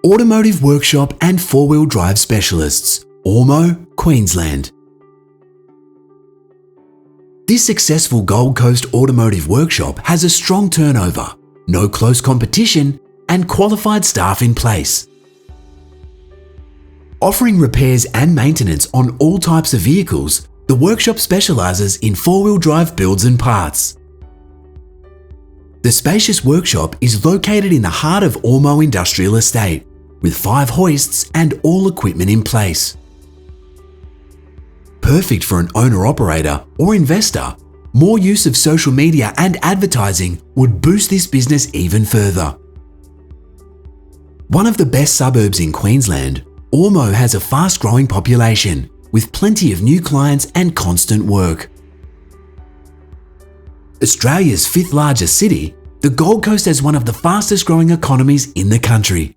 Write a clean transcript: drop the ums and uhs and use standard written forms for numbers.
Automotive workshop and four-wheel drive specialists, Ormeau, Queensland. This successful Gold Coast automotive workshop has a strong turnover, no close competition, and qualified staff in place. Offering repairs and maintenance on all types of vehicles, the workshop specialises in four-wheel drive builds and parts. The spacious workshop is located in the heart of Ormeau Industrial Estate, with 5 hoists and all equipment in place. Perfect for an owner-operator or investor, more use of social media and advertising would boost this business even further. One of the best suburbs in Queensland, Ormeau has a fast-growing population with plenty of new clients and constant work. Australia's 5th largest city, the Gold Coast has one of the fastest growing economies in the country.